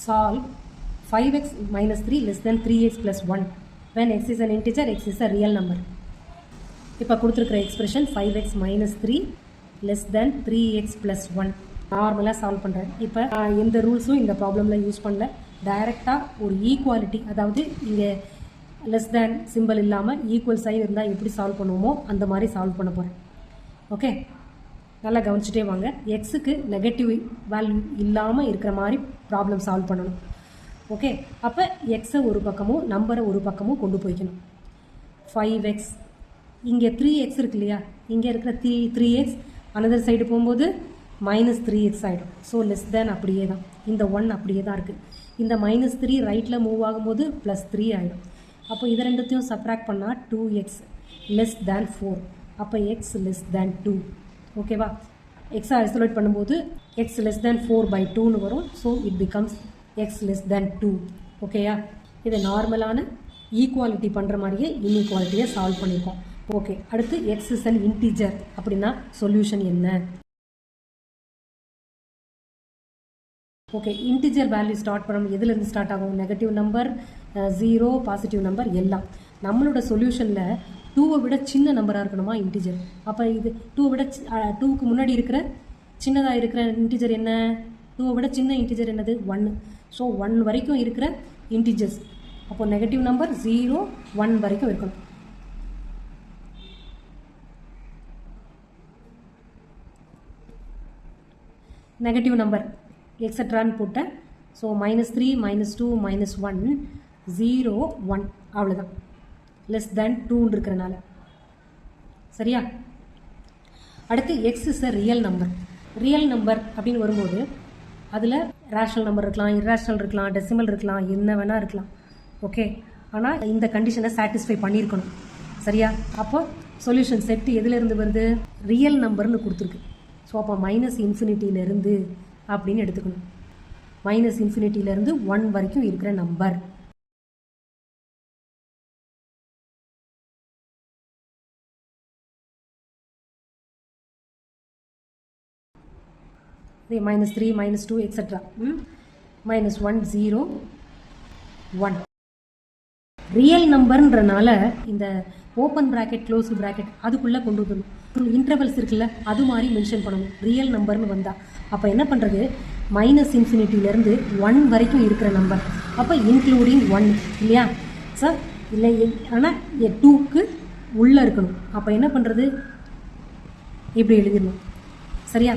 Solve 5x minus 3 less than 3x plus 1 when x is an integer, x is a real number. இப்போ கொடுத்துருக்கிற expression 5x minus 3 less than 3x plus 1 நார்மலாக solve பண்ணுறேன். இப்போ எந்த ரூல்ஸும் இந்த ப்ராப்ளமில் use பண்ணல. டைரெக்டாக ஒரு ஈக்குவாலிட்டி, அதாவது இங்கே லெஸ் தேன் சிம்பிள் இல்லாமல் ஈக்குவல் சைன் இருந்தால் எப்படி சால்வ் பண்ணுவோமோ அந்த மாதிரி சால்வ் பண்ண போகிறேன். ஓகே, நல்லா கவனிச்சுட்டே வாங்க. எக்ஸுக்கு நெகட்டிவ் வேல்யூ இல்லாமல் இருக்கிற மாதிரி ப்ராப்ளம் சால்வ் பண்ணணும். ஓகே, அப்போ எக்ஸை ஒரு பக்கமும் நம்பரை ஒரு பக்கமும் கொண்டு போய்க்கணும். 5x, இங்கே 3x இருக்கு இல்லையா, இங்கே இருக்கிற 3x அனதர் சைடு போகும்போது -3x ஆகிடும். ஸோ லெஸ் தேன் அப்படியே தான், இந்த 1 அப்படியே தான் இருக்குது. இந்த -3 ரைட்டில் மூவ் ஆகும்போது +3 ஆகிடும். அப்போ இதை ரெண்டுத்தையும் சப்ராக்ட் பண்ணால் 2x லெஸ் தேன் 4. அப்போ x லெஸ் தேன் 2. ஓகேவா? எக்ஸை ஐசோலேட் பண்ணும்போது x லெஸ் தேன் 4/2ன்னு வரும். So it becomes x less than 2. ஓகேயா? இதை நார்மலான ஈக்குவாலிட்டி பண்ணுற மாதிரியே இன்இக்வாலிட்டியை சால்வ் பண்ணியிருக்கோம். ஓகே, அடுத்து x is an integer அப்படின்னா சொல்யூஷன் என்ன? ஓகே, இன்டிஜர் வேல்யூ ஸ்டார்ட் பண்ணணும். எதுலேருந்து ஸ்டார்ட் ஆகும்? நெகட்டிவ் நம்பர், 0, பாசிட்டிவ் நம்பர் எல்லாம். நம்மளோட சொல்யூஷனில் 2வை விட சின்ன நம்பராக இருக்கணுமா இன்டிஜர். அப்போ இது 2வை விட 2க்கு முன்னாடி இருக்கிற சின்னதாக இருக்கிற இன்டிஜர் என்ன? 2வை விட சின்ன இன்டிஜர் என்னது? 1. ஸோ 1 வரைக்கும் இருக்கிற இன்டிஜர்ஸ். அப்போ நெகட்டிவ் நம்பர் 0, 1 வரைக்கும் இருக்கணும். நெகட்டிவ் நம்பர் எக்ஸட்ரான்னு போட்டேன். ஸோ -3, -2, -1, 0, 1 அவ்வளோதான். லெஸ் தேன் 2 இருக்கிறனால. சரியா? அடுத்து X is a real number. Real number அப்படின்னு வரும்போது அதில் ரேஷனல் நம்பர் இருக்கலாம், இர்ரேஷனல் இருக்கலாம், டெசிமல் இருக்கலாம், என்ன வேணால் இருக்கலாம். ஓகே, ஆனால் இந்த கண்டிஷனை சாட்டிஸ்ஃபை பண்ணியிருக்கணும். சரியா? அப்போ சொல்யூஷன் செட் எதுலேருந்து வருது? ரியல் நம்பர்னு கொடுத்துருக்கு. ஸோ அப்போ -∞ அப்படின்னு எடுத்துக்கணும். -∞ 1 வரைக்கும் இருக்கிற நம்பர். -3, -2 எக்ஸட்ரா. -1, 0, 1. ரியல் நம்பர்ன்றனால இந்த ஓப்பன் ப்ராக்கெட், க்ளோஸ்டு ப்ராக்கெட் அதுக்குள்ளே கொண்டு வரணும். இன்டர்வல்ஸ் இருக்குல்ல, அது மாதிரி மென்ஷன் பண்ணணும் ரியல் நம்பர்னு வந்தால். அப்போ என்ன பண்ணுறது? -∞ 1 வரைக்கும் இருக்கிற நம்பர். அப்போ இன்க்ளூடிங் 1 இல்லையா சார்? இல்லை, ஆனால் 2க்கு உள்ளே இருக்கணும். அப்போ என்ன பண்ணுறது? இப்படி எழுதிடணும். சரியா?